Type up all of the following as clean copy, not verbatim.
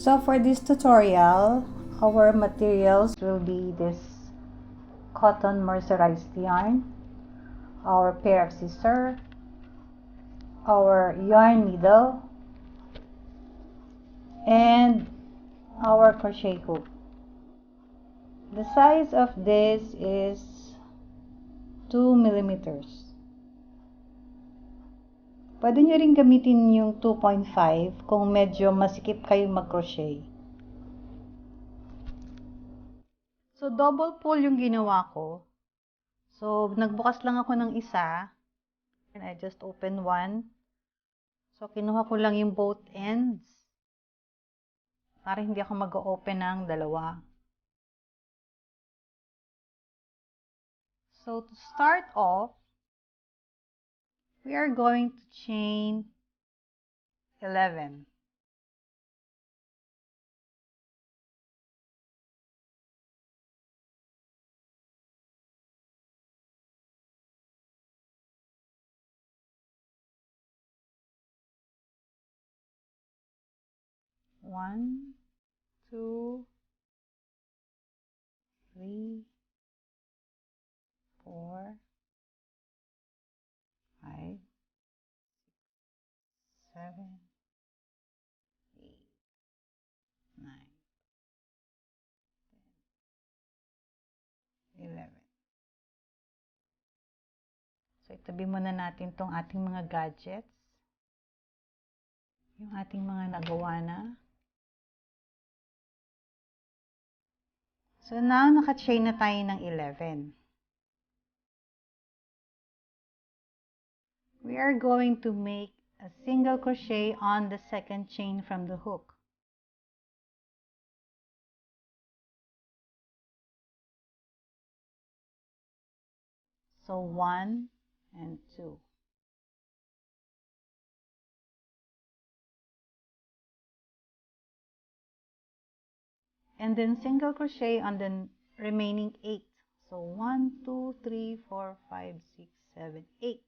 So for this tutorial, our materials will be this cotton mercerized yarn, our pair of scissors, our yarn needle, and our crochet hook. The size of this is 2 millimeters. Pwede nyo rin gamitin yung 2.5 kung medyo masikip kayo mag-crochet. So, double pull yung ginawa ko. So, nagbukas lang ako ng isa. And I just open one. So, kinuha ko lang yung both ends. Para hindi ako mag-open ng dalawa. So, to start off, we are going to chain 11. One, two, three, 4, 5, 7, 8, 9, 10, 11. So, itabi muna natin tong ating mga gadgets. Yung ating mga nagawa na. So, now, naka-chain na tayo ng 11. We are going to make a single crochet on the second chain from the hook. So, 1 and 2. And then single crochet on the remaining 8. So 1, 2, 3, 4, 5, 6, 7, 8.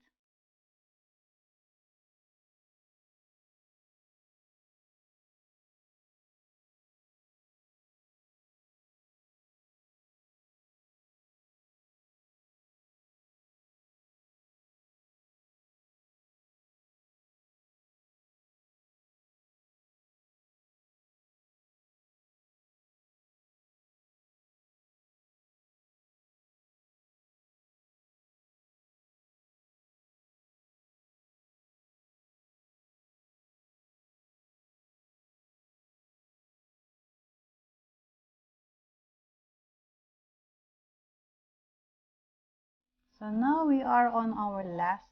So now we are on our last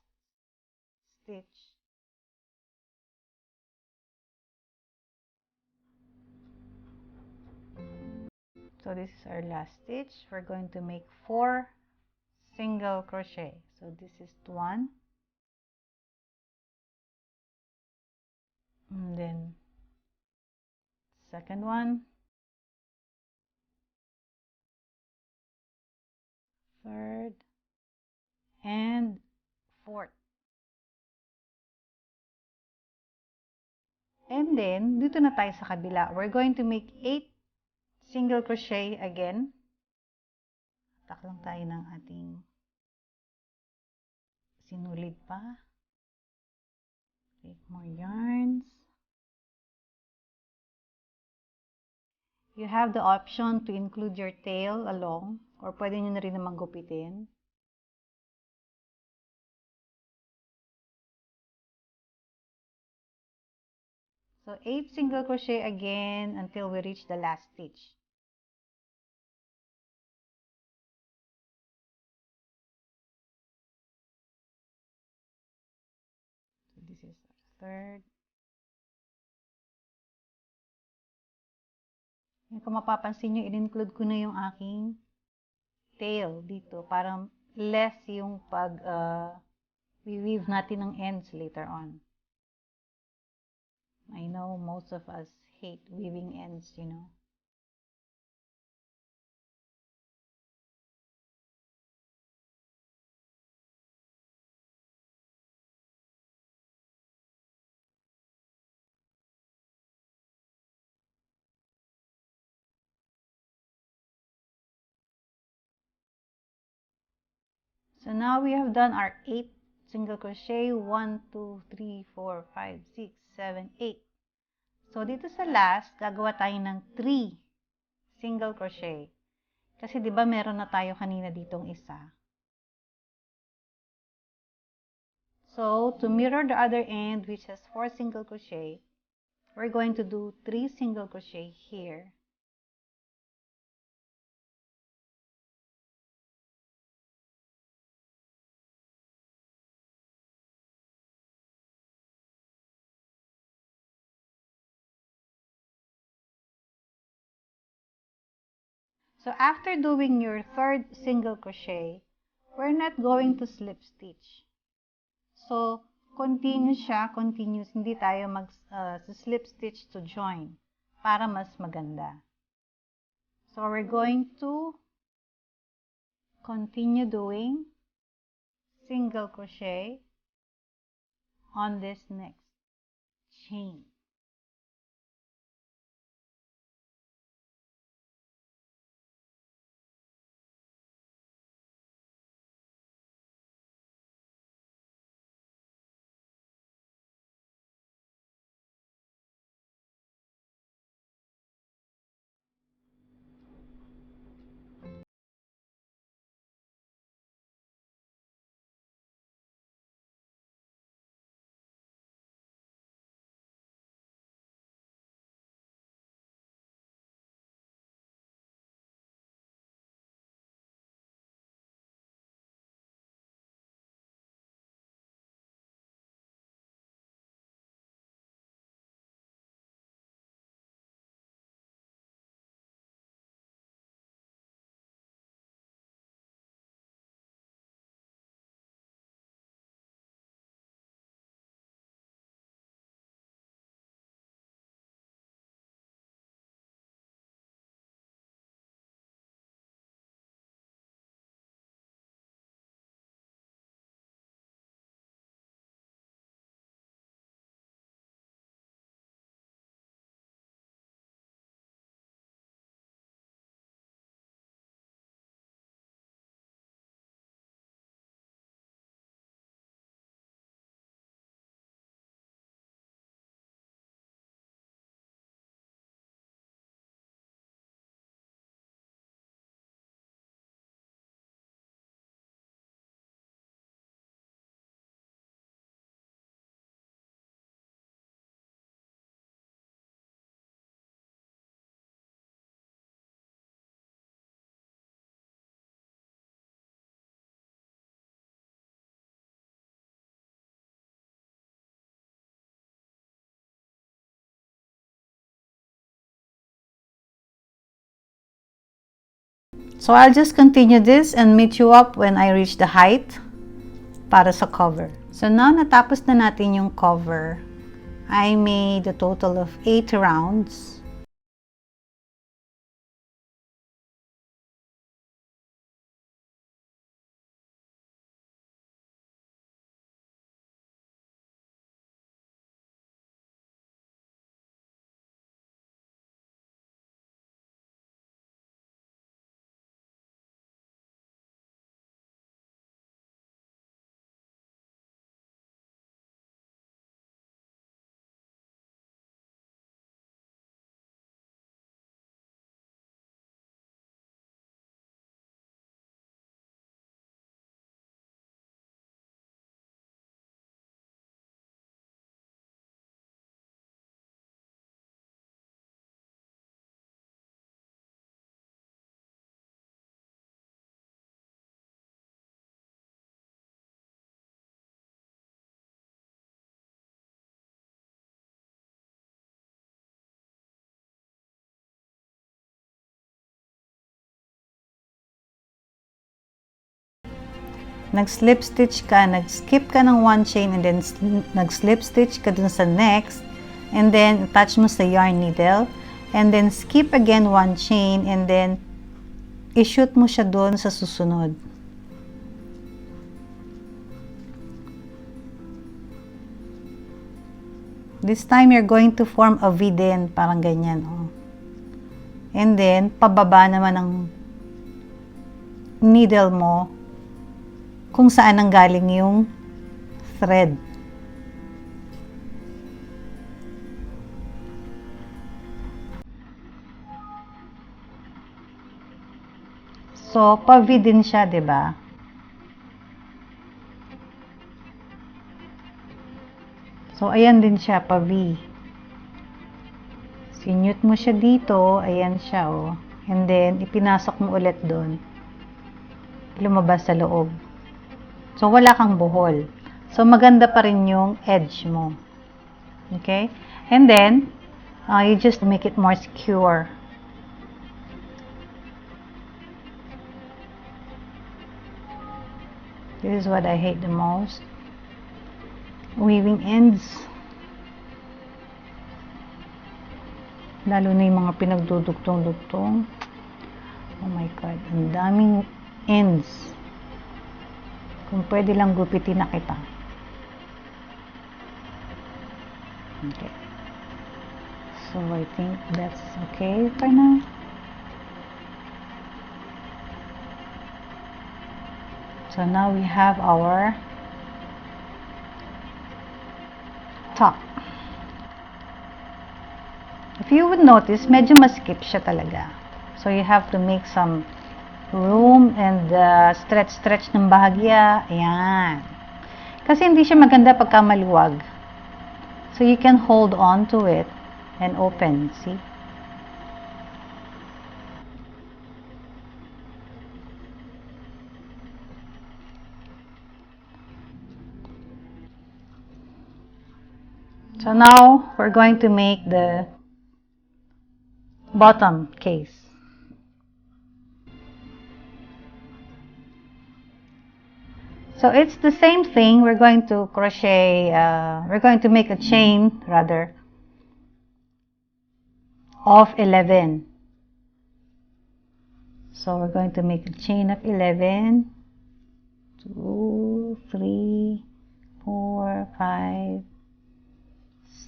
stitch. So this is our last stitch. We're going to make 4 single crochet. So this is 1. And then second one. Third. And fourth. And then, dito na tayo sa kabila. We're going to make 8 single crochet again. Tak lang tayo ng ating sinulid pa. Take more yarns. You have the option to include your tail along, or pwede nyo na rin naman gupitin. So 8 single crochet again until we reach the last stitch. So this is our third. Kung mapapansin nyo, in-include ko na yung aking tail dito para less yung pag-weave natin ng ends later on. I know most of us hate weaving ends, you know. So now we have done our 8 single crochet. 1, 2, 3, 4, 5, 6, 7, 8. So dito sa last, gagawa tayo ng 3 single crochet. Kasi 'di ba meron na tayo kanina ditong isa. So to mirror the other end, which has 4 single crochet, we're going to do 3 single crochet here. So after doing your 3rd single crochet, we're not going to slip stitch. So continuous, hindi tayo slip stitch to join para mas maganda. So we're going to continue doing single crochet on this next chain. So I'll just continue this and meet you up when I reach the height para sa cover. So now natapos na natin yung cover. I made a total of 8 rounds. Nag-slip stitch ka, nag-skip ka ng 1 chain and then nag-slip stitch ka dun sa next and then attach mo sa yarn needle and then skip again 1 chain and then i-shoot mo siya dun sa susunod. This time you're going to form a V din, parang ganyan. Oh. And then pababa naman ang needle mo kung saan nanggaling yung thread. So, pa-V din siya, 'di ba? So, ayan din siya, pa-V. Sinute mo siya dito, ayan siya, oh. And then, ipinasok mo ulit doon. Lumabas sa loob. So, wala kang buhol. So, maganda pa rin yung edge mo. Okay? And then, you just make it more secure. This is what I hate the most. Weaving ends. Lalo na yung mga pinagdudugtong-dugtong. Oh my God, ang daming ends. Kung pwede lang gupitin na kita. Okay. So I think that's okay for now. So now we have our top. If you would notice, medyo maskip siya talaga. So you have to make some room and stretch ng bahagya. Ayan. Kasi hindi siya maganda pagka maluwag. So you can hold on to it and open. See? So now we're going to make the bottom case. So it's the same thing. We're going to crochet, we're going to make a chain rather of 11. So we're going to make a chain of 11. 2, 3, 4, 5,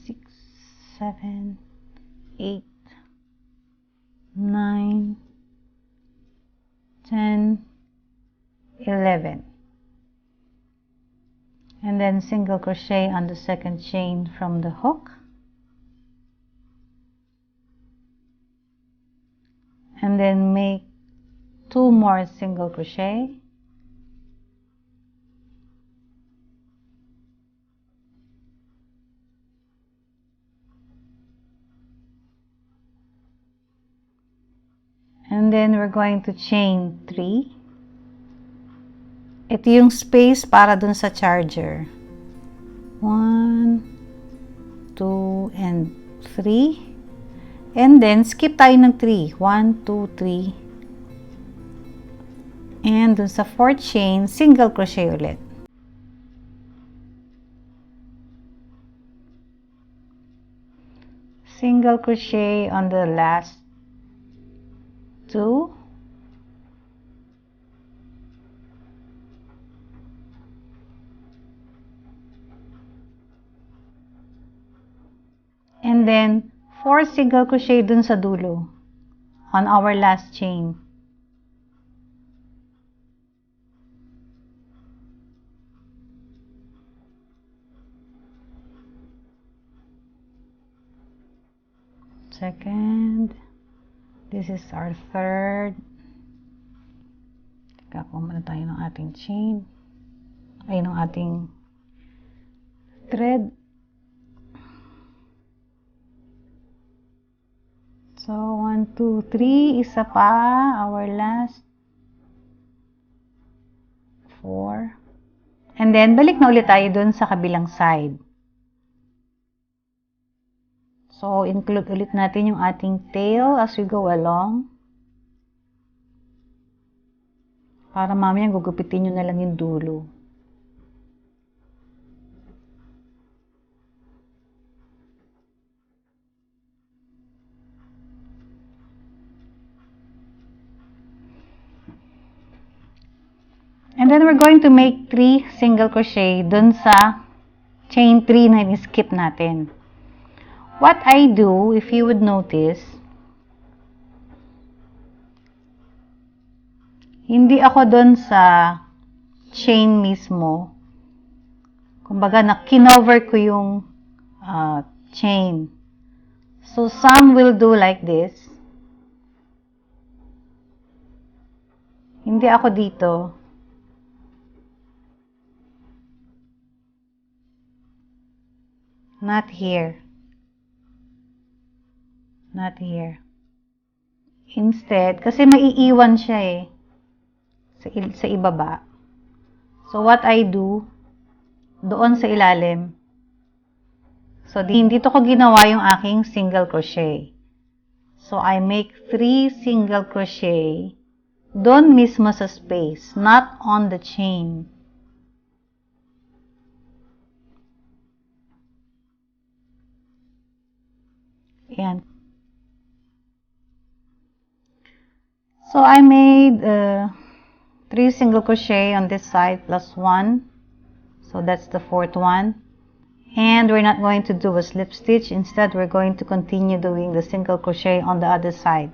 6, 7, 8, 9, 10, 11. And then single crochet on the second chain from the hook. And then make 2 more single crochet. And then we're going to chain 3. Ito yung space para dun sa charger. 1, 2, and 3. And then skip tayo ng 3. 1, 2, 3. And dun sa 4th chain, single crochet ulit. Single crochet on the last 2. And then 4 single crochet dun sa dulo on our last chain. Second. This is our third. Kakakuha muna tayo ng ating chain. Ay, ng ating thread. So, 1, 2, 3. Isa pa. Our last. 4. And then, balik na ulit tayo dun sa kabilang side. So, include ulit natin yung ating tail as we go along. Para mamaya gugupitin nyo na lang yung dulo. And then we're going to make 3 single crochet dun sa chain 3 na skip natin. What I do, if you would notice, hindi ako dun sa chain mismo. Kumbaga, kinover ko yung chain. So, some will do like this. Hindi ako dito. Not here. Not here. Instead, kasi maiiwan siya eh. Sa ibaba. So, what I do, doon sa ilalim. So, dito ko ginawa yung aking single crochet. So, I make 3 single crochet doon mismo sa space, not on the chain. Ayan. So, I made 3 single crochet on this side plus 1. So, that's the 4th one. And we're not going to do a slip stitch. Instead, we're going to continue doing the single crochet on the other side.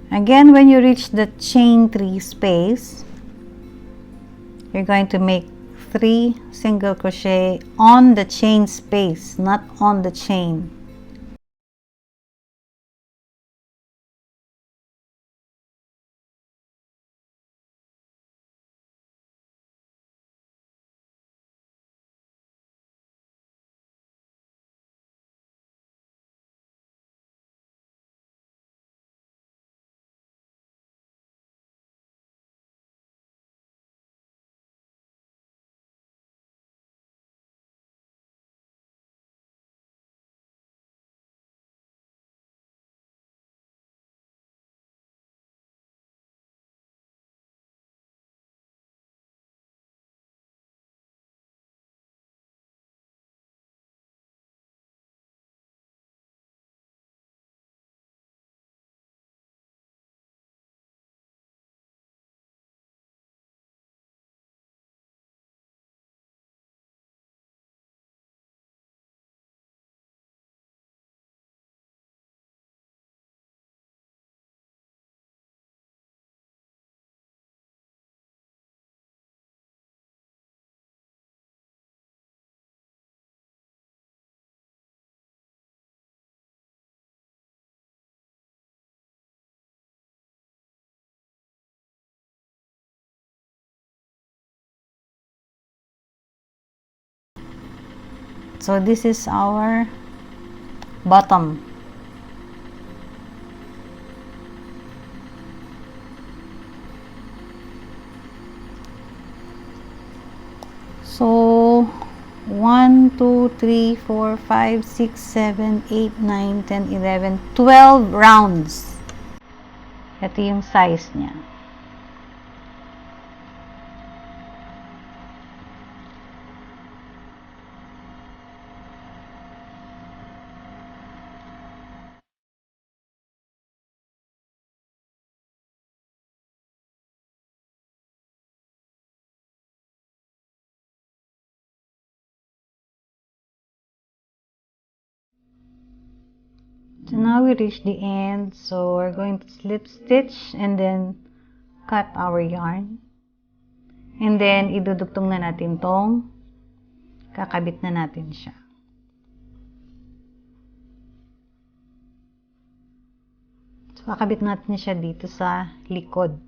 Again, when you reach the chain 3 space, you're going to make 3 single crochet on the chain space, not on the chain. So this is our bottom. So 1, 2, 3, 4, 5, 6, 7, 8, 9, 10, 11, 12 rounds. Ito yung size niya. So now we reach the end, so we're going to slip stitch and then cut our yarn. And then idudugtong na natin tong, kakabit na natin siya. So kakabit natin siya dito sa likod.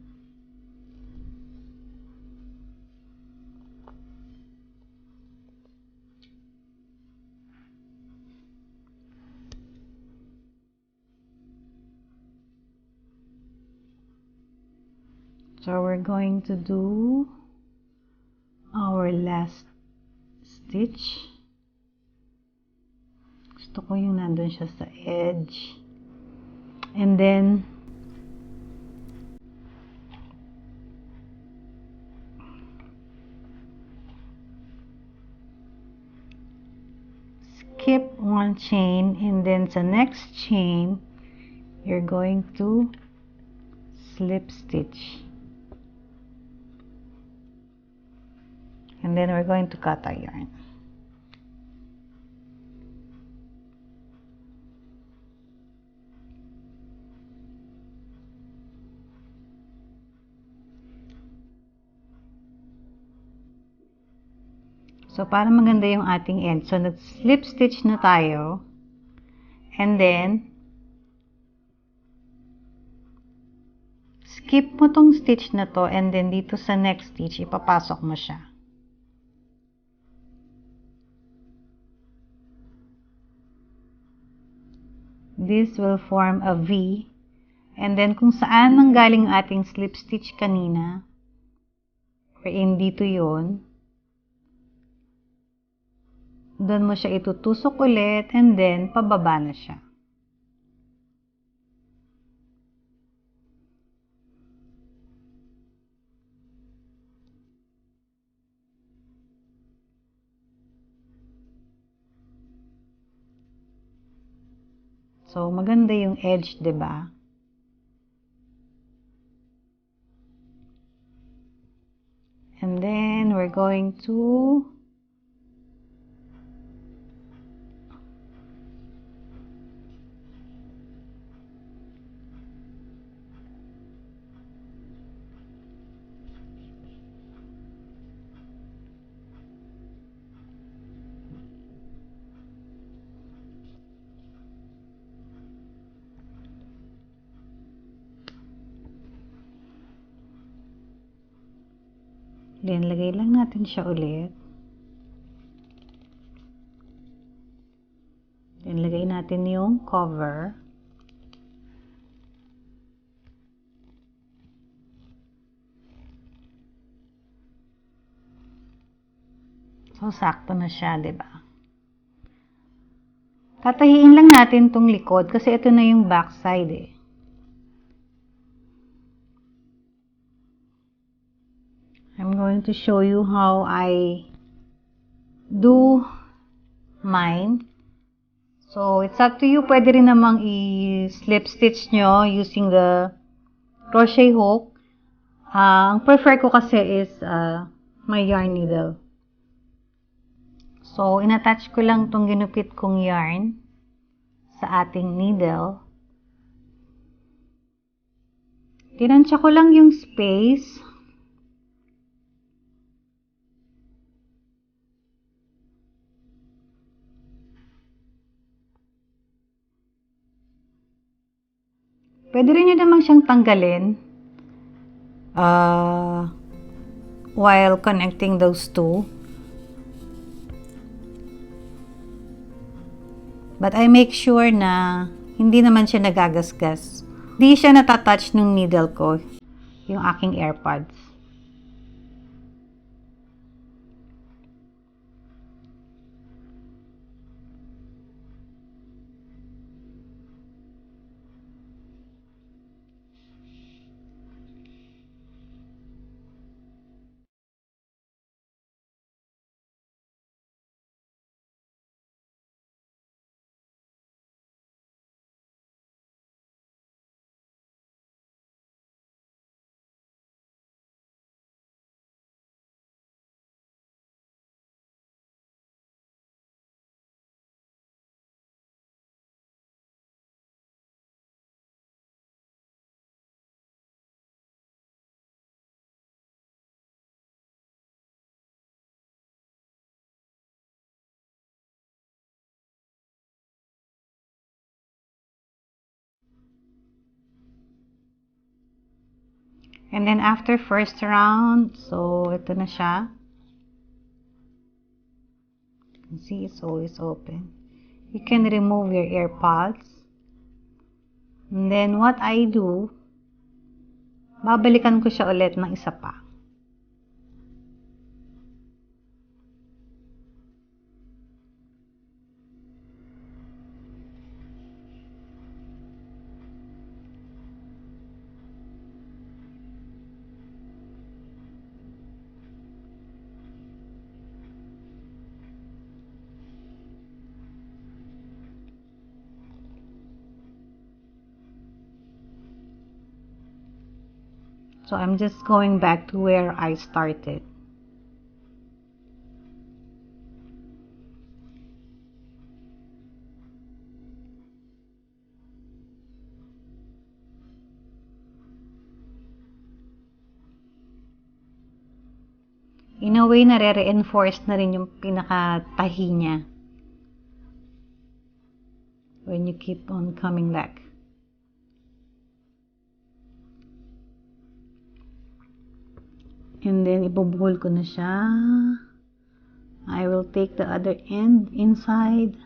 So we're going to do our last stitch. Gusto ko yung nandun siya sa edge. And then skip one chain, and then sa next chain you're going to slip stitch. And then we're going to cut our yarn. So, para maganda yung ating end. So, nag-slip stitch na tayo. And then, skip mo tong stitch na to. And then, dito sa next stitch, ipapasok mo siya. This will form a V. And then, kung saan nanggaling ating slip stitch kanina, wherein dito yun, doon mo siya itutusok ulit, and then, pababa na siya. So, maganda yung edge, 'di ba? And then, we're going to then, lagay lang natin siya ulit. Then, lagay natin yung cover. So, sakto na siya, 'di ba? Tatahiin lang natin tong likod kasi ito na yung back side eh. I'm going to show you how I do mine. So, it's up to you. Pwede rin namang i-slip stitch nyo using the crochet hook. Ang prefer ko kasi is my yarn needle. So, inattach ko lang tong ginupit kong yarn sa ating needle. Tinansya ko lang yung space. Pwede rin nyo naman siyang tanggalin while connecting those two. But I make sure na hindi naman siya nagagasgas. Hindi siya natatouch ng needle ko, yung aking AirPods. And then after first round, so ito na siya. You can see it's always open. You can remove your AirPods. And then what I do, babalikan ko siya ulit ng isa pa. So I'm just going back to where I started. In a way, nare-reinforce na rin yung pinaka-tahi niya. When you keep on coming back. And then, ibubuhol ko na siya. I will take the other end inside.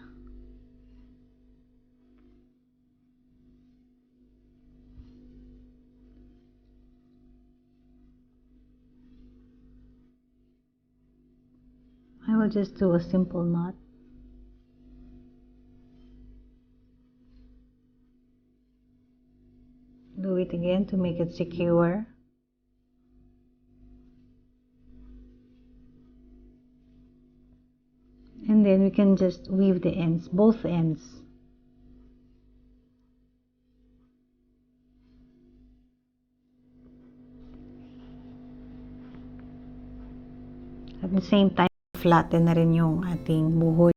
I will just do a simple knot. Do it again to make it secure. And then we can just weave the ends, both ends. At the same time, flatten na rin yung ating buhol.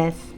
Yes.